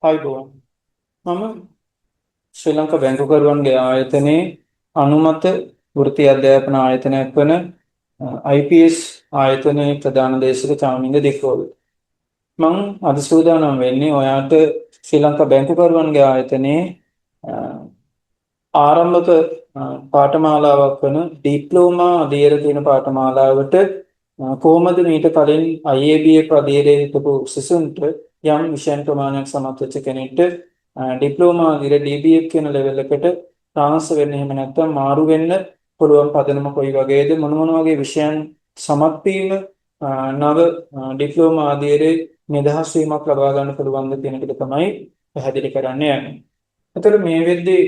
ආයුබෝවන්. මම ශ්‍රී ලංකා බැංකුකරුවන්ගේ ආයතනයේ අනුමත වෘත්ති අධ්‍යාපන ආයතනයක් වන IPS ආයතනයේ ප්‍රධාන දේශක චාමින්ද දික්කෝල්. මම අද සූදානම් වෙන්නේ ඔයාට ශ්‍රී ලංකා බැංකුකරුවන්ගේ ආයතනයේ ආරම්භක පාඨමාලාවක් වන ඩිප්ලෝමා අධීර තියෙන පාඨමාලාවට කොහොමද මීට කලින් IABA අධීරයේ හිටපු සිසුන්ට යම් විෂයන් ප්‍රමාණයක් සමත් වෙච්ච කෙනෙක්ට ඩිප්ලෝමා අධීර DBA කියන ලෙවල් එකට ට්‍රාන්ස්ෆර් වෙන්න එහෙම නැත්නම් මාරු වෙන්න පුළුවන් පදනම කොයි වගේද මොන වගේ විෂයන් සමත් වීම නව ඩිප්ලෝමා අධීරයේ නිදහස් වීමක් ලබා ගන්න පුළුවන්ද කියන එක තමයි පැහැදිලි කරන්න යන්නේ. එතකොට මේ වෙද්දී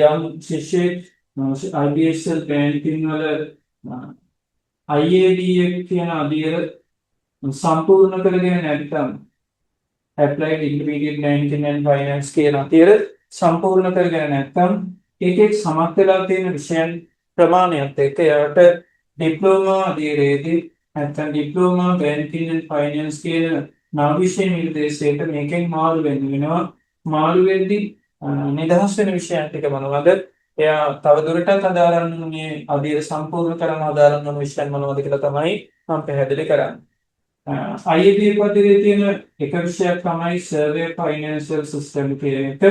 යම් ශිෂ්‍යෙක් IBSL බැංකින් වල IABA කියන අධීර සම්පූර්ණ කරගෙන නැත්නම් Applied Intermediate Banking and Finance කියන අධීර සම්පූර්ණ කරගෙන නැත්නම් ඒකෙක් සමත් වෙලා තියෙන විෂයන් ප්‍රමාණයත් එක්ක එයාට ඩිප්ලෝමා අධීරයේදී නැත්නම් ඩිප්ලෝමා Banking and Finance කියන නව විෂය නිර්දේශයට මේකෙන් මාරු වෙනවා. මාරු වෙද්දී නිදහස් වෙන විෂයන් ටික මොනවද? එයා තවදුරටත් අදාළන්න මේ අධීර සම්පූර්ණ කරන අදාළන්න වන විෂයන් මොනවද කියලා තමයි මම පැහැදිලි කරන්නේ. IABA පද්ධතියේ තියෙන එක විෂයක් තමයි Survey Financial System කියන එක.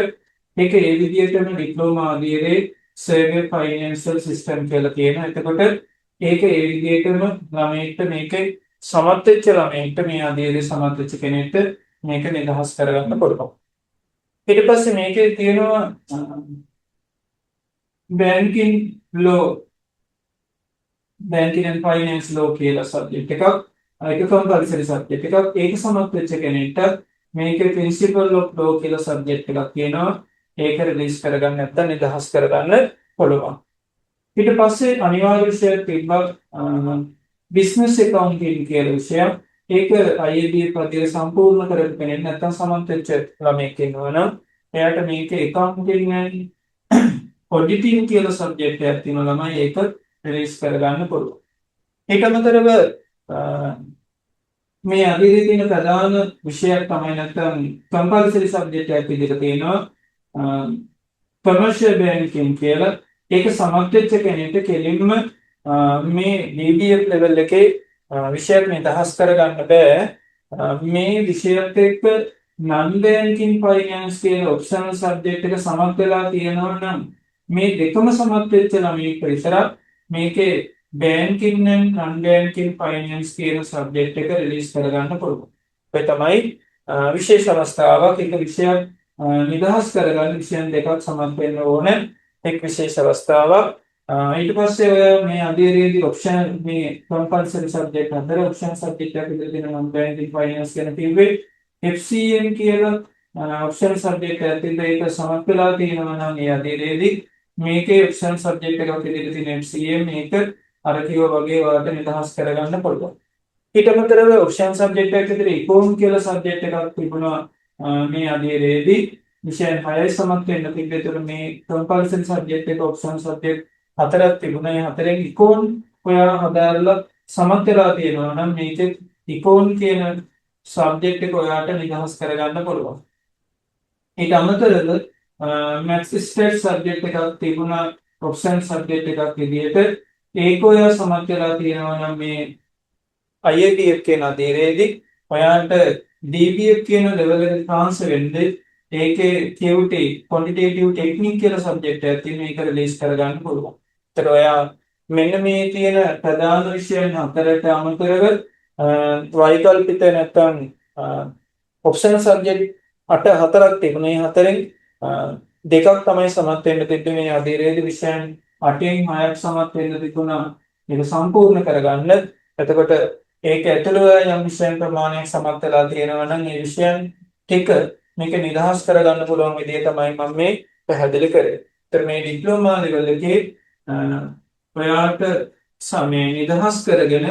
ඒක ඒ විදිහටම ඩිප්ලෝමා අධීරේ Survey Financial System කියලා කියනවා. එතකොට ඒක ඒ විදිහටම ළමයින්ට මේකේ සමත් වෙච්ච ළමයින්ට මේ අධීරේ සමත් වෙච්ච කෙනෙක්ට මේක නිදහස් කරගන්න පුළුවන්. ඊට පස්සේ මේකේ තියෙනවා banking law banking and finance law කියලා සබ්ජෙක්ට් එකක් ඒක කම්පල්සරි සබ්ජෙක්ට් එකක් ඒක සමත් වෙච්ච කෙනෙක්ට මේකේ principle of law කියලා සබ්ජෙක්ට් එකක් තියෙනවා ඒක රිලීස් කරගන්න නැත්නම් නිදහස් කරගන්න පුළුවන්. ඊට පස්සේ අනිවාර්ය විෂයක් තිබ්බා business accounting කියලා විෂයක්. ඒක IABA පද්ධතිය සම්පූර්ණ කරගෙන කෙනෙක් නැත්නම් සමත් වෙච්ච ළමයෙක් ඉන්නවනම් එයාට මේකේ accounting and auditing කියලා සබ්ජෙක්ට් එකක් තියෙනවා ළමයි ඒක රිලීස් කරගන්න පුළුවන්. ඒක අමතරව මේ අධීරයේ තියෙන ප්‍රධාන විෂයක් තමයි නැත්නම් කම්පල්සරි සබ්ජෙක්ට් එකක් විදිහට තියෙනවා commercial banking කියලා. ඒක සමත් වෙච්ච කෙනෙක්ට කෙලින්ම මේ DBA level එකේ විෂයක් නිදහස් කරගන්න බෑ. මේ විෂයත් එක්ක non banking finance කියන optional subject එක සමත් වෙලා තියෙනවා නම් මේ දෙකම සමත් වෙච්ච ළමයෙක් විතරක් මේකේ banking and non banking finance කියන subject එක රිලීස් කරගන්න පුළුවන්. ඒ තමයි විශේෂ අවස්ථාවක්. එක විෂයක් නිදහස් කරගන්න විෂයන් දෙකක් සමත් වෙන්න ඕන එක් විශේෂ අවස්ථාවක්. ඊට පස්සේ ඔය මේ අධීරයේදී ඔප්ෂන් මේ කම්පල්සරි සබ්ජෙක්ට් අතර ඔප්ෂන් සබ්ජෙක්ට් එකක් විතර දෙන non banking finance කියන තිබ්බේ FCM කියලා ඔප්ෂන් සබ්ජෙක්ට් එකක් තියෙන ඒක සමත් වෙලා තියෙනවා නම් ඒ අධීරයේදී මේකේ ඔප්ෂන් සබ්ජෙක්ට් එකක් විදිහට තියෙන FCM මේක අර කිව්වා වගේ ඔයාලට නිදහස් කරගන්න පුළුවන්. ඊට අමතරව ඔප්ෂන් සබ්ජෙක්ට් එකක් විතර ඉකොන් කියලා සබ්ජෙක්ට් එකක් තිබුණා මේ අධීරයේදී විෂයන් 6යි සමත් වෙන්න තිබ්බේ. ඒතර මේ කම්පල්සරි සබ්ජෙක්ට් එක ඔප්ෂන් සබ්ජෙක්ට් හතරක් තිබුණා. ඒ හතරෙන් ඉකොන් ඔයා හදාරලා සමත් වෙලා තියෙනවා නම් මේකේ ඉකොන් කියන සබ්ජෙක්ට් එක ඔයාට නිදහස් කරගන්න පුළුවන්. ඊට අමතරව maths stats සබ්ජෙක්ට් එකක් තිබුණා ඔප්ෂන් සබ්ජෙක්ට් එකක් විදිහට. ඒක ඔයා සමත් වෙලා තියෙනවා නම් මේ IABF කියන අධීරයේදී ඔයාට DBF කියන level එකට transfer වෙන්නේ ඒකේ QT quantitative technique කියලා සබ්ජෙක්ට් එකක් තියෙන මේක රිලීස් කරගන්න පුළුවන්. ඒතර ඔයා මෙන්න මේ තියෙන ප්‍රධාන විෂයන් හතරට අමතරව වෛකල්පිත නැත්නම් ඔප්ෂන් සබ්ජෙක්ට් හතරක් තිබුණා. මේ හතරෙන් දෙකක් තමයි සමත් වෙන්න තිබ්බේ. මේ අධීරයේදී විෂයන් 8න් 6ක් සමත් වෙන්න තිබුණා. මේක සම්පූර්ණ කරගන්න. එතකොට ඒක ඇතුළේ යම් විෂයන් ප්‍රමාණයක් සමත් වෙලා තියෙනවා නම් ඒ විෂයන් ටික මේක නිදහස් කරගන්න පුළුවන් විදිය තමයි මම මේ පැහැදිලි කරේ. ඒතර මේ ඩිප්ලෝමා ලෙවල් එකේ ඔයාට සමේ නිදහස් කරගෙන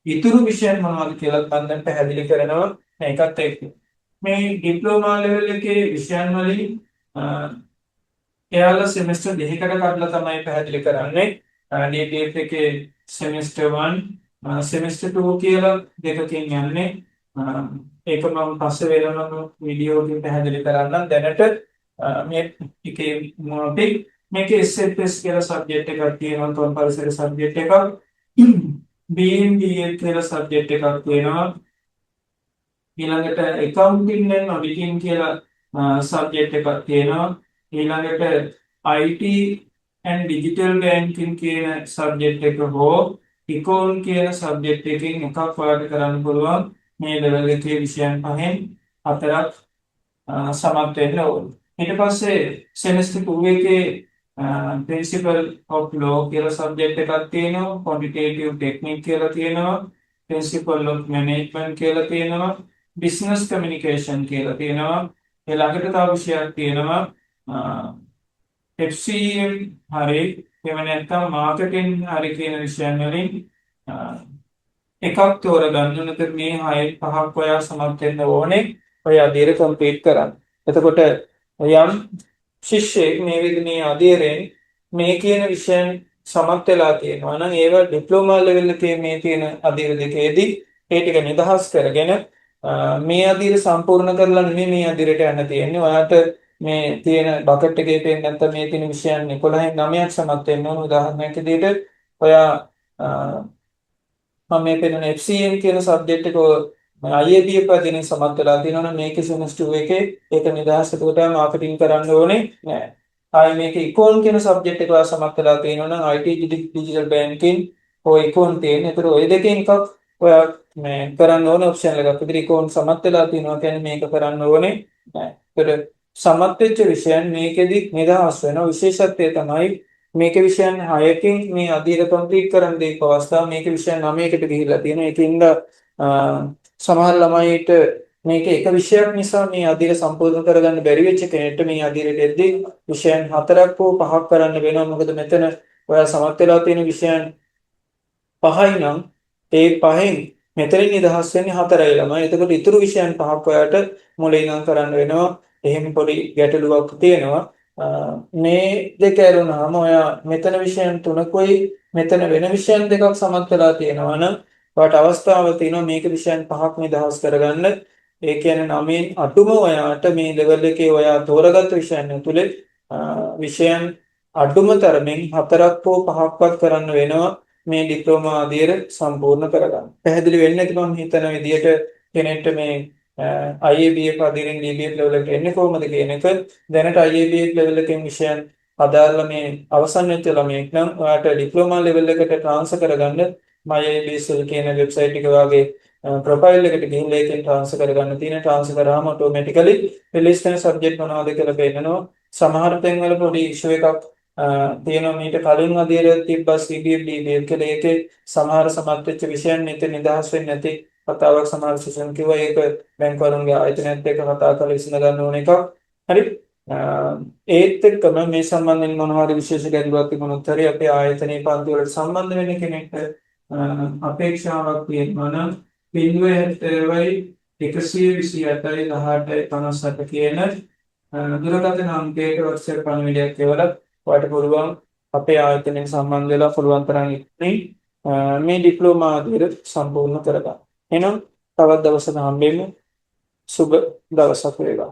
ඉතුරු විෂයන් මොනවද කියලා මම දැන් පැහැදිලි කරනවා මේකත් එක්ක. මේ ඩිප්ලෝමා ලෙවල් එකේ විෂයන් වලින් එයාලා සෙමෙස්ටර් දෙකකට කඩලා තමයි පැහැදිලි කරන්නේ. DBF එකේ semester 1 semester 2 කියලා දෙකකින් යන්නේ. ඒක මම පස්සේ වෙනම වීඩියෝ එකකින් පැහැදිලි කරන්නම්. දැනට මේ එකේ මොනවද මේකේ SFS කියලා සබ්ජෙක්ට් එකක් තියෙනවා, තොන් පරිසර සබ්ජෙක්ට් එකක්. BMBA කියලා සබ්ජෙක්ට් එකක් තියෙනවා. ඊළඟට accounting and auditing කියලා සබ්ජෙක්ට් එකක් තියෙනවා. ඊළඟට IT and digital banking කියන සබ්ජෙක්ට් එක හෝ econ කියන සබ්ජෙක්ට් එකකින් එකක් ඔයාලට කරන්න පුළුවන්. මේ ලෙවල් එකේ විෂයන් පහෙන් හතරක් සමත් වෙන්න ඕනේ. ඊට පස්සේ semester 2 එකේ principle of law කියලා සබ්ජෙක්ට් එකක් තියෙනවා. quantitative technique කියලා තියෙනවා. principle of management කියලා තියෙනවා. business communication කියලා තියෙනවා. ඊළඟට තව විෂයක් තියෙනවා FCM හරි එහෙම නැත්නම් මාකටිං හරි කියන විෂයන් වලින් එකක් තෝරගන්න. නැත්නම් මේ 6 5ක් ඔයා සමත් වෙන්න ඕනේ. ඔය අධීර කම්ප්ලීට් කරන්න. එතකොට යම් ශිෂ්‍යයෙක් මේ අධීරයෙන් මේ කියන විෂයන් සමත් වෙලා තියෙනවා නම් ඒවා ඩිප්ලෝමා ලෙවල් එකේ මේ තියෙන අධීර දෙකේදී ඒ ටික නිදහස් කරගෙන මේ අධීර සම්පූර්ණ කරලා නෙමෙයි මේ අධීරයට යන්න තියෙන්නේ. ඔයාට මේ තියෙන බකට් එකේ තියෙන නැත්නම් මේ තියෙන විෂයන් 11න් 9ක් සමත් වෙන්න ඕන. උදාහරණයක් විදිහට ඔයා මම මේ පෙන්නන FCM කියන සබ්ජෙක්ට් එක IAB පදිනේ සමත් වෙලා තියෙනවා නම් මේකේ semester 2 එකේ ඒක නිදහස් එතකොට මාකටිං කරන්න ඕනේ නෑ. ආයි මේකේ econ කියන සබ්ජෙක්ට් එක සමත් වෙලා තියෙනවා නම් IT digital banking ඔය econ තියෙන. ඒතර ඔය දෙකෙන් එකක් ඔයා මේ කරන්න ඕනේ ඔප්ෂන් එකක්. විතර econ සමත් වෙලා තියෙනවා කියන්නේ මේක කරන්න ඕනේ නෑ. ඒතර සමත් වෙච්ච විෂයන් මේකෙදි නිදහස් වෙනවා. විශේෂත්වය තමයි මේක විෂයන් 6කින් මේ අධීර කම්ප්ලීට් කරන්න දීපු අවස්ථාව මේක විෂයන් 9කට ගිහිල්ලා තියෙනවා. ඒකින්ද සමහර ළමයිට මේක එක විෂයක් නිසා මේ අධීර සම්පූර්ණ කරගන්න බැරි වෙච්ච කෙනෙක්ට මේ අධීරට එද්දී විෂයන් 4ක් හෝ 5ක් කරන්න වෙනවා. මොකද මෙතන ඔයා සමත් වෙලා තියෙන විෂයන් 5යි නම් ඒ 5න් මෙතනින් නිදහස් වෙන්නේ 4යි ළමයි. එතකොට ඉතුරු විෂයන් 5ක් ඔයාට මුලින් ඉඳන් කරන්න වෙනවා. එහෙම පොඩි ගැටලුවක් තියෙනවා. මේ දෙක ඇරුණාම ඔයා මෙතන විෂයන් 3කුයි මෙතන වෙන විෂයන් දෙකක් සමත් වෙලා තියෙනවා නම් ඔයාට අවස්ථාවක් තියෙනවා මේක විෂයන් 5ක් නිදහස් කරගන්න. ඒ කියන්නේ 9න් අඩුම ඔයාට මේ ලෙවල් එකේ ඔයා තෝරගත්ත විෂයන් ඇතුලේ විෂයන් අඩුම තරමින් 4ක් හෝ 5ක්වත් කරන්න වෙනවා මේ ඩිප්ලෝමා අධීර සම්පූර්ණ කරගන්න. පැහැදිලි වෙන්නේ නැති මම හිතන විදිහට කෙනෙක්ට මේ IABF අධීරින් DBF level එකට එන්නේ කොහොමද කියන එක දැනට IABF level එකෙන් විෂයන් අදාළ මේ අවසන් වෙච්ච ළමයෙක් නම් ඔයාට ඩිප්ලෝමා level එකට ට්‍රාන්ස්ෆර් කරගන්න myabsl කියන වෙබ්සයිට් එක වාගේ ප්‍රොෆයිල් එකට ගිහින් ඒකෙන් ට්‍රාන්ස්ෆර් කරගන්න තියෙන. ට්‍රාන්ස්ෆර් කරාම ඔටෝමැටිකලි රිලීස් වෙන සබ්ජෙක්ට් මොනවද කියලා පෙන්නනවා. සමහර තැන්වල පොඩි ඉෂුව එකක් තියෙනවා. මීට කලින් අධීර තිබ්බා CBF DBF කියලා ඒකේ සමහර සමත් වෙච්ච විෂයන් නිත නිදහස් වෙන්නේ නැති කතාවක් සමහර සෙෂන් කිව්වා. ඒක බැංකුවරුන්ගේ ආයතනයත් එක්ක කතා කරලා විසඳ ගන්න ඕන එකක්. හරි. ඒත් එක්කම මේ සම්බන්ධයෙන් මොනවා හරි විශේෂ ගැටලුවක් තිබුණොත් හරි අපේ ආයතනයේ පන්ති වලට සම්බන්ධ වෙන කෙනෙක්ට අපේක්ෂාවක් තියෙනවා නම් 070 128 18 කියන දුරකථන අංකයට WhatsApp පණිවිඩයක් එවලා ඔයාලට පුළුවන් අපේ ආයතනයෙන් සම්බන්ධ වෙලා පුළුවන් තරම් මේ ඩිප්ලෝමා අධීර සම්පූර්ණ කරගන්න. එහෙනම් තවත් දවසක හම්බෙමු. සුබ දවසක් වේවා.